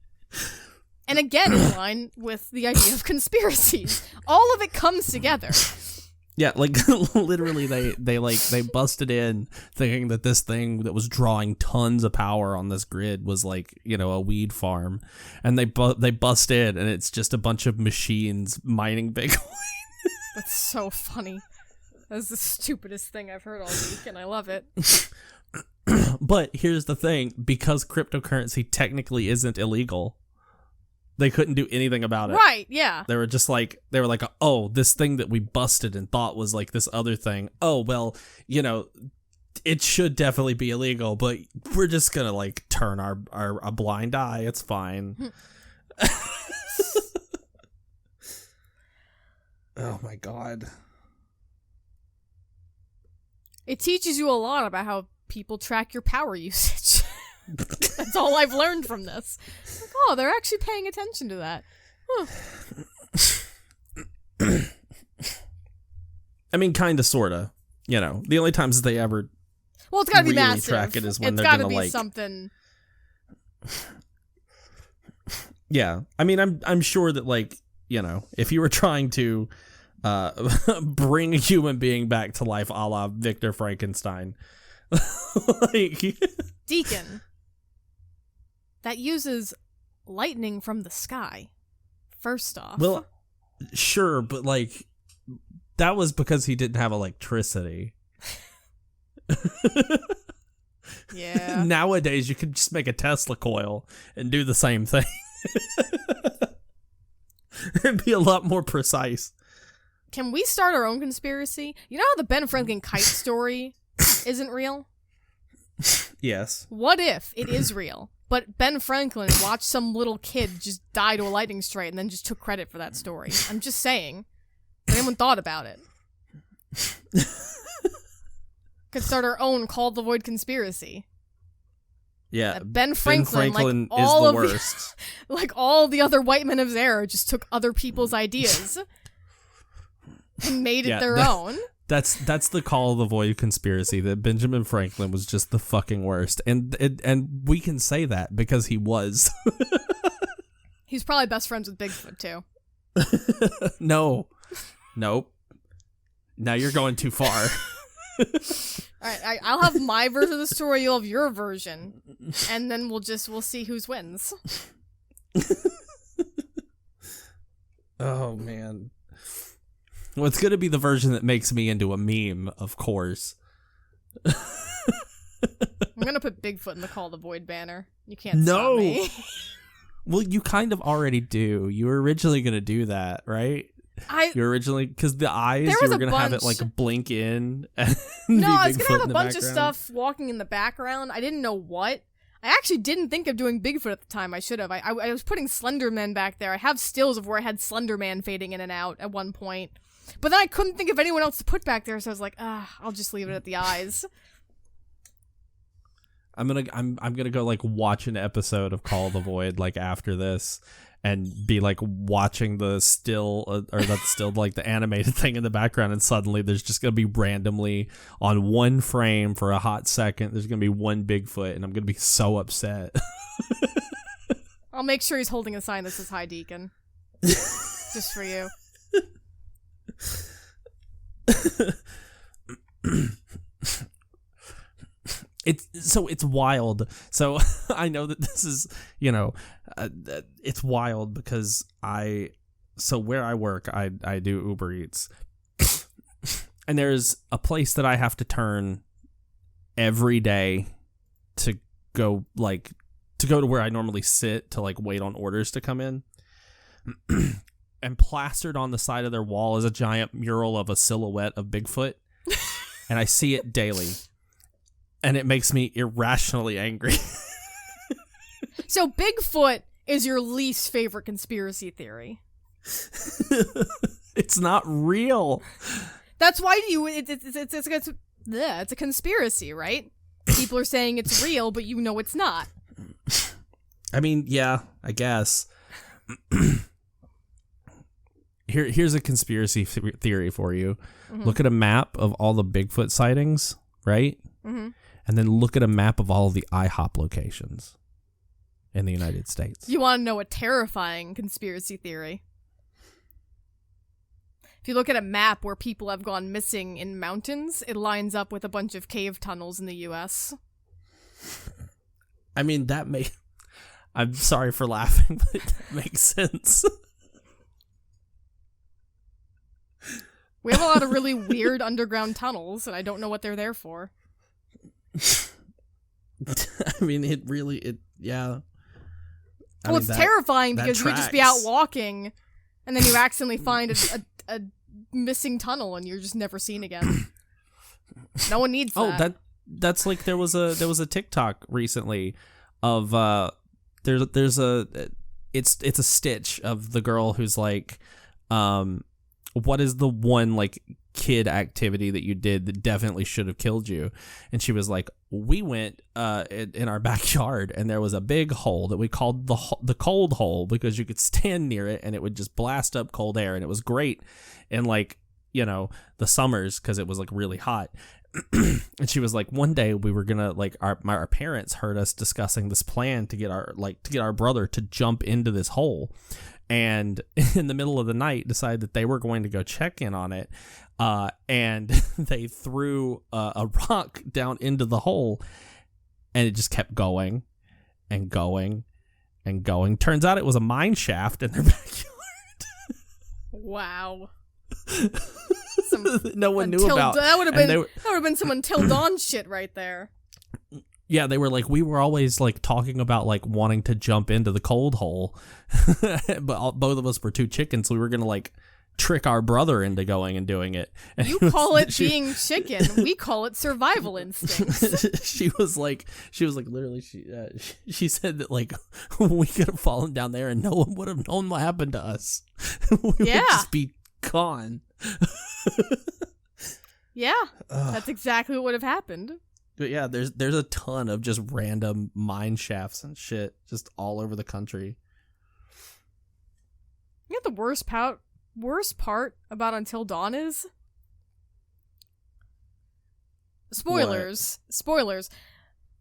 C: And again, in line with the idea of conspiracies. All of it comes together.
B: Yeah, like literally they busted in thinking that this thing that was drawing tons of power on this grid was like, you know, a weed farm. And they bust in and it's just a bunch of machines mining Bitcoin.
C: That's so funny. That's the stupidest thing I've heard all week and I love it.
B: But here's the thing, because cryptocurrency technically isn't illegal, they couldn't do anything about it.
C: Right, yeah.
B: They were like, oh, this thing that we busted and thought was like this other thing. Oh, well, you know, it should definitely be illegal, but we're just going to like turn our blind eye. It's fine. Oh my God.
C: It teaches you a lot about how people track your power usage. That's all I've learned from this. Like, oh, they're actually paying attention to that. Huh.
B: I mean, kind of, sort of. You know, the only times they ever
C: well, it's gotta be
B: really
C: massive.
B: track it is when
C: it's
B: they're
C: gotta
B: gonna
C: be
B: like
C: something.
B: Yeah, I mean, I'm sure that, like, you know, if you were trying to bring a human being back to life, a la Victor Frankenstein, like
C: Daekon, that uses lightning from the sky. First off,
B: well, sure, but like that was because he didn't have electricity.
C: Yeah.
B: Nowadays, you could just make a Tesla coil and do the same thing. It'd be a lot more precise.
C: Can we start our own conspiracy? You know how the Ben Franklin kite story isn't real?
B: Yes.
C: What if it is real, but Ben Franklin watched some little kid just die to a lightning strike and then just took credit for that story? I'm just saying. Anyone thought about it? Could start our own Call the Void conspiracy.
B: Yeah,
C: Ben Franklin like
B: is
C: all
B: the
C: of
B: worst.
C: Like all the other white men of his era just took other people's ideas and made it their own.
B: That's the Call of the Void conspiracy, that Benjamin Franklin was just the fucking worst, and we can say that because he was.
C: He's probably best friends with Bigfoot too.
B: No, nope. Now you're going too far.
C: All right, I'll have my version of the story. You'll have your version, and then we'll see who's wins.
B: Oh man. Well, it's gonna be the version that makes me into a meme, of course.
C: I'm gonna put Bigfoot in the Call the Void banner. You can't stop me.
B: Well, you kind of already do. You were originally gonna do that, right? You're originally, because the eyes, you were gonna have it like blink in. And
C: no, I was
B: Bigfoot
C: gonna have a bunch
B: background.
C: of stuff walking in the background. I didn't know what. I actually didn't think of doing Bigfoot at the time. I should have. I was putting Slenderman back there. I have stills of where I had Slenderman fading in and out at one point. But then I couldn't think of anyone else to put back there, so I was like, I'll just leave it at the eyes.
B: I'm gonna go like watch an episode of Call of the Void like after this, and be like watching the still or that's still like the animated thing in the background, and suddenly there's just gonna be randomly on one frame for a hot second, there's gonna be one Bigfoot, and I'm gonna be so upset.
C: I'll make sure he's holding a sign that says "Hi, Daekon," just for you.
B: It's wild. So I know that this is, you know, it's wild because where I work, I do Uber Eats, and there's a place that I have to turn every day to go to where I normally sit to like wait on orders to come in. And plastered on the side of their wall is a giant mural of a silhouette of Bigfoot. And I see it daily. And it makes me irrationally angry.
C: So Bigfoot is your least favorite conspiracy theory.
B: It's not real.
C: That's why it's a conspiracy, right? People are saying it's real, but you know it's not.
B: I mean, yeah, I guess. Here's a conspiracy theory for you. Mm-hmm. Look at a map of all the Bigfoot sightings, right?
C: Mm-hmm.
B: And then look at a map of all of the IHOP locations in the United States.
C: You want to know a terrifying conspiracy theory? If you look at a map where people have gone missing in mountains, it lines up with a bunch of cave tunnels in the U.S.
B: I mean, I'm sorry for laughing, but that makes sense.
C: We have a lot of really weird underground tunnels, and I don't know what they're there for.
B: I mean, yeah.
C: Well, it's terrifying because you could just be out walking, and then you accidentally find a missing tunnel, and you're just never seen again. No one needs that.
B: Oh, that's like there was a TikTok recently of it's a stitch of the girl who's like, what is the one like kid activity that you did that definitely should have killed you? And she was like, we went in our backyard, and there was a big hole that we called the cold hole because you could stand near it and it would just blast up cold air, and it was great in like, you know, the summers because it was like really hot. And she was like, one day we were gonna like our parents heard us discussing this plan to get our brother to jump into this hole, and in the middle of the night decided that they were going to go check in on it, and they threw a rock down into the hole, and it just kept going and going and going. Turns out it was a mine shaft in their backyard.
C: Wow.
B: No one knew about.
C: That would have been some Until Dawn shit right there.
B: Yeah, they were like, we were always like talking about like wanting to jump into the cold hole, but both of us were two chickens, so we were gonna like trick our brother into going and doing it. And
C: you call it being chicken. We call it survival instincts.
B: She was like literally she said that like we could have fallen down there and no one would have known what happened to us. We would just be gone.
C: Yeah, that's exactly what would have happened.
B: But yeah, there's a ton of just random mine shafts and shit just all over the country.
C: You know the worst part about Until Dawn is? Spoilers.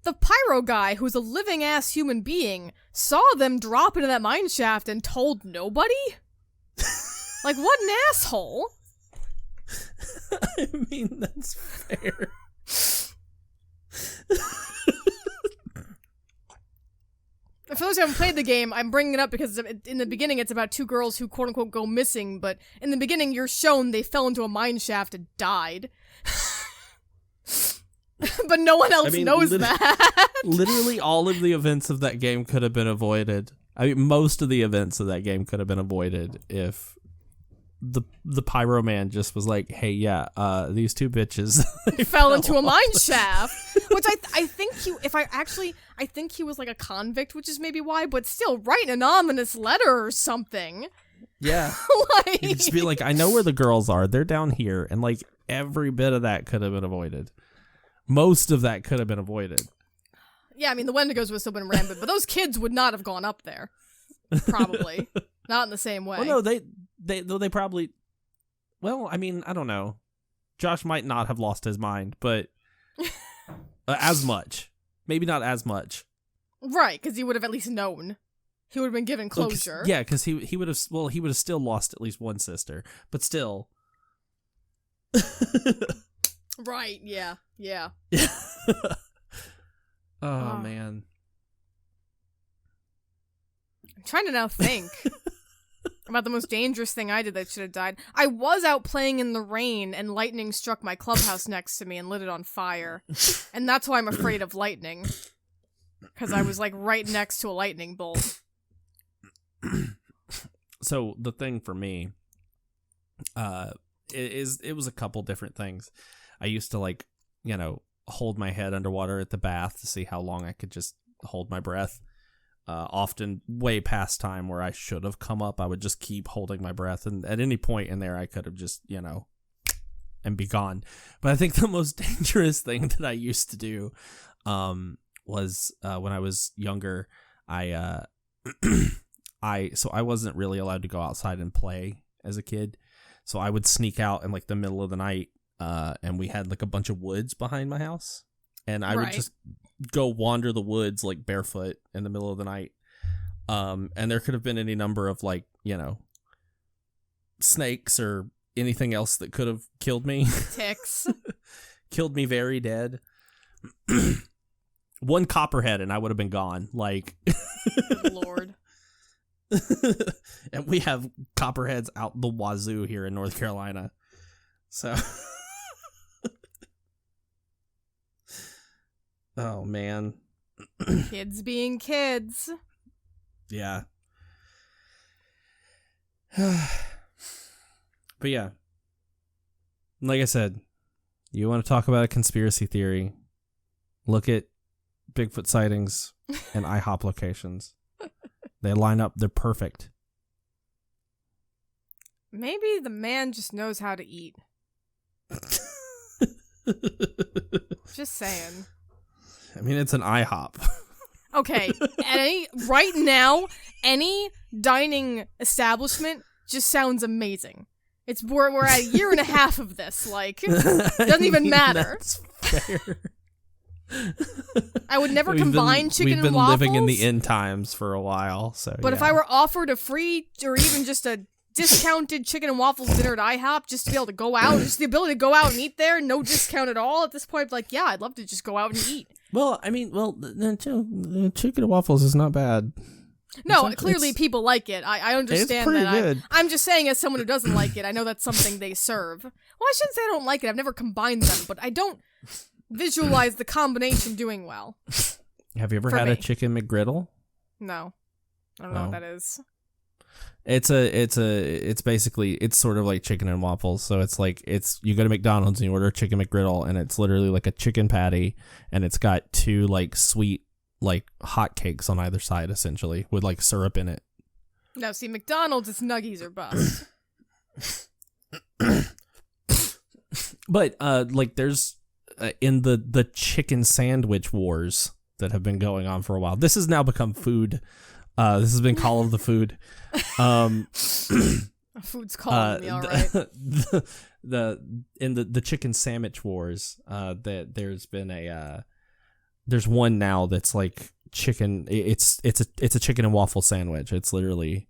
C: The pyro guy, who's a living ass human being, saw them drop into that mine shaft and told nobody? Like, what an asshole.
B: I mean, that's fair.
C: For those who haven't played the game, I'm bringing it up because in the beginning it's about two girls who quote-unquote go missing, but in the beginning you're shown they fell into a mine shaft and died. But no one else knows that. Literally
B: all of the events of that game could have been avoided. I mean, most of the events of that game could have been avoided if the pyro man just was like, hey, yeah, these two bitches
C: fell into a mine shaft, which I think he was like a convict, which is maybe why, but still, write an ominous letter or something.
B: Yeah. You could just be like, I know where the girls are, they're down here, and like every bit of that could have been avoided. Most of that could have been avoided.
C: Yeah, I mean, the Wendigos would have still been rampant, but those kids would not have gone up there. Probably. Not in the same way.
B: Well, no, they probably... Well, I mean, I don't know. Josh might not have lost his mind, but as much. Maybe not as much.
C: Right, because he would have at least known. He would have been given closure.
B: Yeah, because he would have... Well, he would have still lost at least one sister, but still...
C: Right, yeah.
B: Oh, man.
C: I'm trying to now think about the most dangerous thing I did that should have died. I was out playing in the rain and lightning struck my clubhouse next to me and lit it on fire. And that's why I'm afraid of lightning. Because I was like right next to a lightning bolt.
B: So the thing for me, it was a couple different things. I used to like, you know, hold my head underwater at the bath to see how long I could just hold my breath. Often way past time where I should have come up, I would just keep holding my breath, and at any point in there I could have just, you know, and be gone. But I think the most dangerous thing that I used to do was when I was younger, I wasn't really allowed to go outside and play as a kid, so I would sneak out in like the middle of the night, and we had like a bunch of woods behind my house, and I would just go wander the woods like barefoot in the middle of the night, and there could have been any number of like, you know, snakes or anything else that could have killed me.
C: Ticks.
B: Killed me very dead. One copperhead and I would have been gone. Like,
C: Lord.
B: And we have copperheads out the wazoo here in North Carolina. So. Oh, man.
C: Kids being kids.
B: Yeah. But yeah. Like I said, you want to talk about a conspiracy theory, look at Bigfoot sightings and IHOP locations. They line up. They're perfect.
C: Maybe the man just knows how to eat. Just saying.
B: I mean, it's an IHOP.
C: Okay, right now, any dining establishment just sounds amazing. We're at a year and a half of this, like, doesn't even matter.
B: That's fair.
C: I would never combine chicken and waffles.
B: We've been living in the end times for a while, so.
C: But if I were offered a free or even just a discounted chicken and waffles dinner at IHOP, just to be able to go out, just the ability to go out and eat there, no discount at all. At this point, like, yeah, I'd love to just go out and eat.
B: Well, I mean, the chicken and waffles is not bad.
C: No, clearly people like it. I understand
B: it's
C: that.
B: good.
C: I'm just saying, as someone who doesn't like it, I know that's something they serve. Well, I shouldn't say I don't like it. I've never combined them, but I don't visualize the combination doing well.
B: Have you ever had a chicken McGriddle?
C: No, I don't know what that is.
B: It's basically, it's sort of like chicken and waffles. So it's like, you go to McDonald's and you order a chicken McGriddle, and it's literally like a chicken patty, and it's got two like sweet like hot cakes on either side, essentially, with like syrup in it.
C: Now, see, McDonald's, it's nuggies or bust.
B: But like there's in the chicken sandwich wars that have been going on for a while. This has now become food. This has been Call of the Food.
C: Food's calling me, all right.
B: The chicken sandwich wars, there's been there's one now that's like chicken. It's a chicken and waffle sandwich. It's literally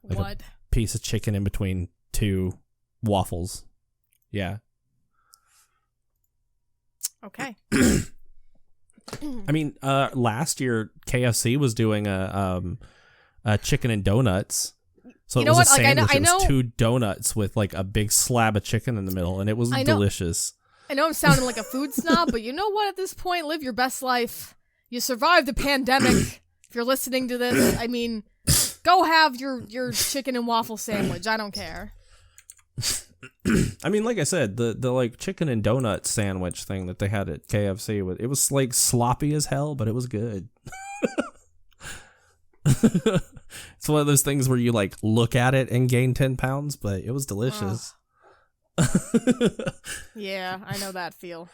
B: like a piece of chicken in between two waffles. Yeah.
C: Okay.
B: I mean, last year KFC was doing a chicken and donuts. So it was a sandwich. It was two donuts with like a big slab of chicken in the middle, and it was delicious.
C: I know I'm sounding like a food snob, but you know what? At this point, live your best life. You survived the pandemic. If you're listening to this, I mean, go have your chicken and waffle sandwich. I don't care.
B: I mean, like I said, the like chicken and donut sandwich thing that they had at KFC, it was like sloppy as hell, but it was good. It's one of those things where you like look at it and gain 10 pounds, but it was delicious.
C: Yeah, I know that feel.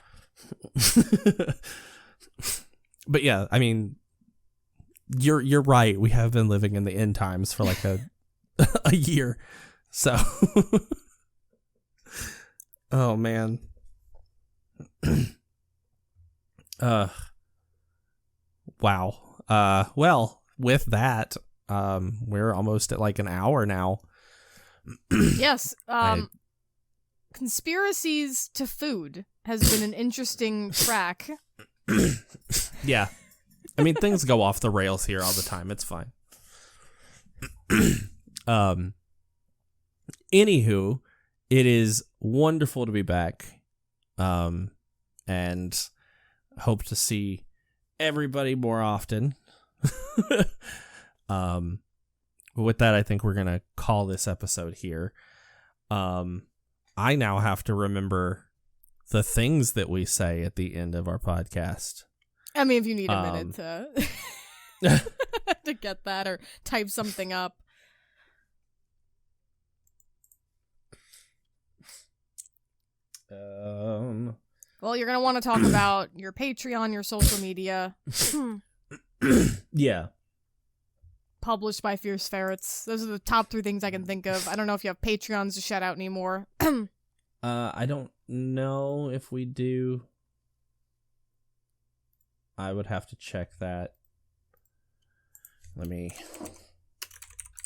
B: But yeah, I mean, you're right. We have been living in the end times for like a year. So, oh man. Wow. Well, with that, we're almost at like an hour now.
C: Yes. Conspiracies to food has been an interesting track.
B: Yeah. I mean, things go off the rails here all the time. It's fine. Anywho, it is wonderful to be back. And hope to see everybody more often. With that, I think we're going to call this episode here. I now have to remember the things that we say at the end of our podcast.
C: I mean, if you need a minute to to get that or type something up. Well, you're going to want to talk about your Patreon, your social media.
B: Yeah.
C: Published by Fierce Ferrets. Those are the top 3 things I can think of. I don't know if you have Patreons to shout out anymore.
B: I don't know if we do. I would have to check that. Let me...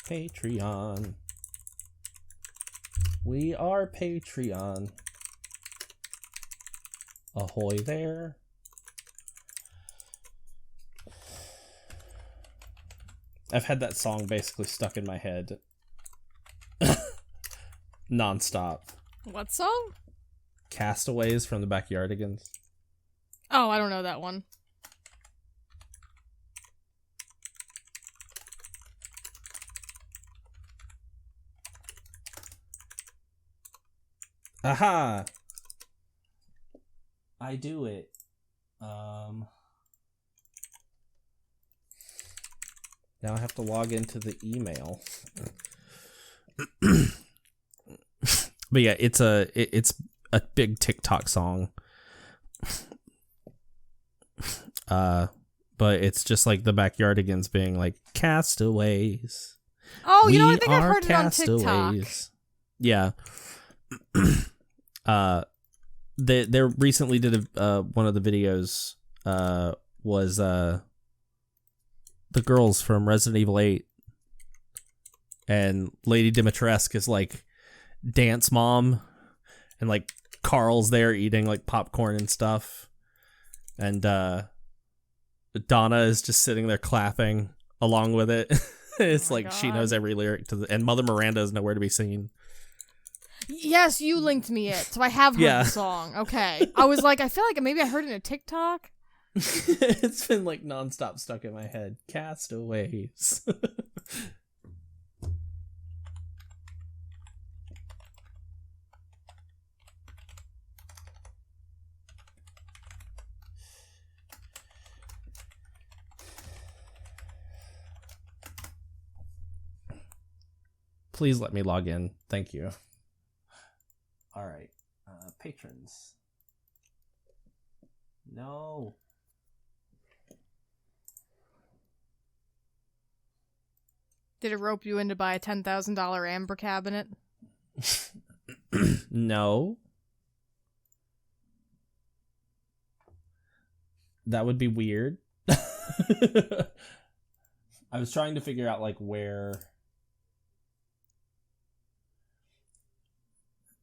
B: Patreon. We are Patreon. Ahoy there. I've had that song basically stuck in my head. Non-stop.
C: What song?
B: Castaways from the Backyardigans.
C: Oh, I don't know that one.
B: Aha! I do it. Now I have to log into the email. But yeah, it's a big TikTok song. But it's just like the Backyardigans being like, castaways.
C: Oh, you know,
B: We
C: I think I've
B: are
C: heard it on TikTok.
B: castaways. Yeah. They recently did one of the videos was the girls from Resident Evil 8, and Lady Dimitrescu is like dance mom, and like Carl's there eating like popcorn and stuff, and Donna is just sitting there clapping along with it. It's like she knows every lyric to and Mother Miranda is nowhere to be seen.
C: Yes, you linked me it, so I have heard the song. Okay. I was like, I feel like maybe I heard it in a TikTok.
B: It's been like nonstop stuck in my head. Castaways. Please let me log in. Thank you. All right. Patrons. No.
C: Did it rope you in to buy a $10,000 amber cabinet?
B: No. That would be weird. I was trying to figure out like where...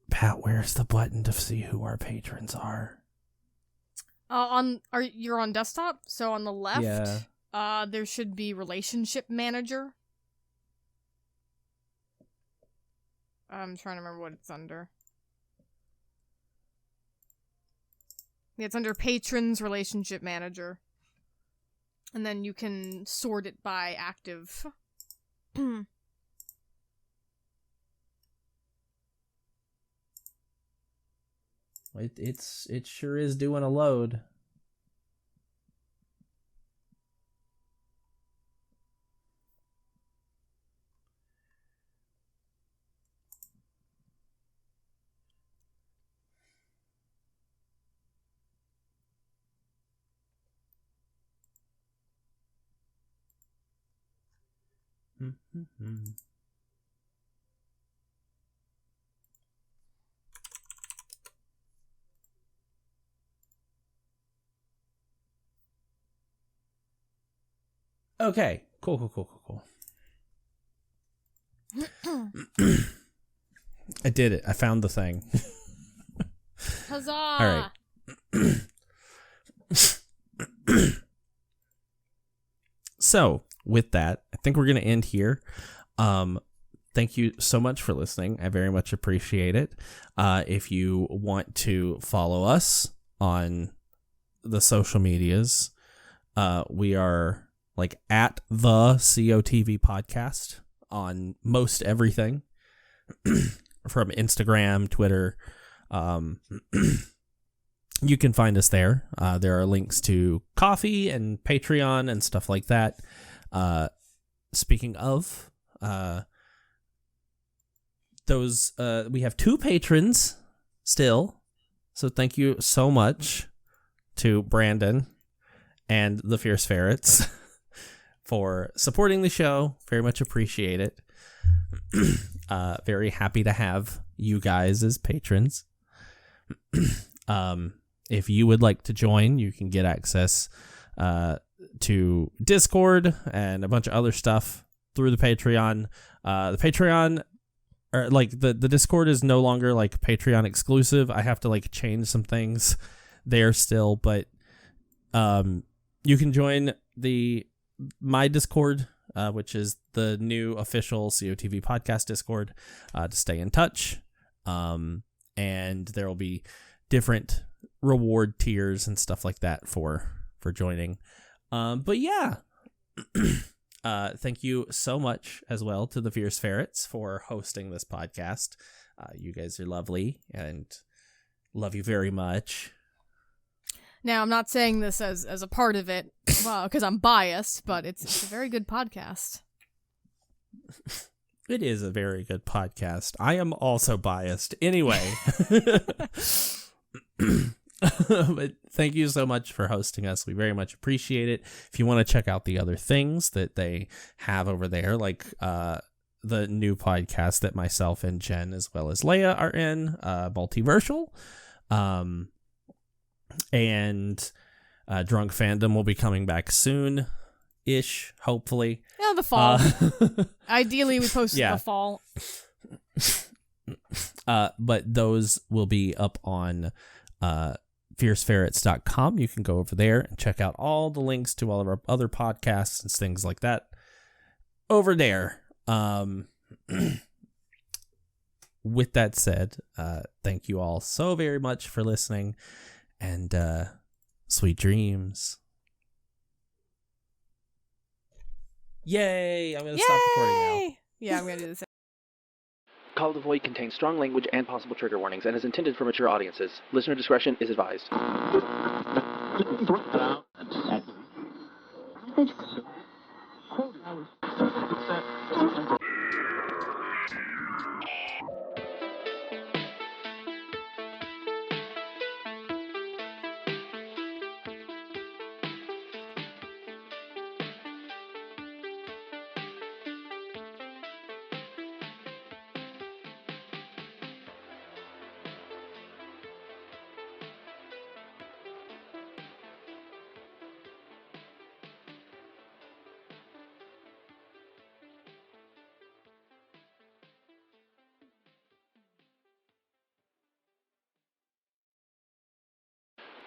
B: Pat, where's the button to see who our patrons are?
C: You're on desktop? So on the left,
B: yeah.
C: There should be Relationship Manager. I'm trying to remember what it's under. Yeah, it's under Patrons Relationship Manager. And then you can sort it by active.
B: It sure is doing a load. Okay, cool. I did it. I found the thing.
C: Huzzah!
B: All right. So, with that, I think we're going to end here. Thank you so much for listening. I very much appreciate it. If you want to follow us on the social medias, we are like at the COTV podcast on most everything from Instagram, Twitter. You can find us there. There are links to Ko-fi and Patreon and stuff like that. Speaking of those, we have 2 patrons still. So thank you so much to Brandon and the Fierce Ferrets for supporting the show. Very much appreciate it. Very happy to have you guys as patrons. If you would like to join, you can get access to Discord and a bunch of other stuff through the Patreon. The Patreon, or like the Discord, is no longer like Patreon exclusive. I have to like change some things there still, but you can join my Discord, which is the new official COTV podcast Discord, to stay in touch. And there will be different reward tiers and stuff like that for joining. But yeah, thank you so much as well to the Fierce Ferrets for hosting this podcast. You guys are lovely and love you very much.
C: Now, I'm not saying this as a part of it, well, because I'm biased, but it's a very good podcast.
B: It is a very good podcast. I am also biased. Anyway. But thank you so much for hosting us. We very much appreciate it. If you want to check out the other things that they have over there, like the new podcast that myself and Jen as well as Leia are in, Multiversal, and Drunk Fandom will be coming back soon-ish, hopefully.
C: Yeah, the fall. Ideally, we post in the fall.
B: But those will be up on fierceferrets.com. You can go over there and check out all the links to all of our other podcasts and things like that over there. With that said, thank you all so very much for listening, and sweet dreams. Yay! I'm going to stop recording now.
C: Yeah, I'm going to do this.
A: Call of the Void contains strong language and possible trigger warnings and is intended for mature audiences. Listener discretion is advised.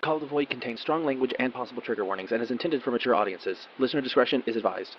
A: Call of the Void contains strong language and possible trigger warnings and is intended for mature audiences. Listener discretion is advised.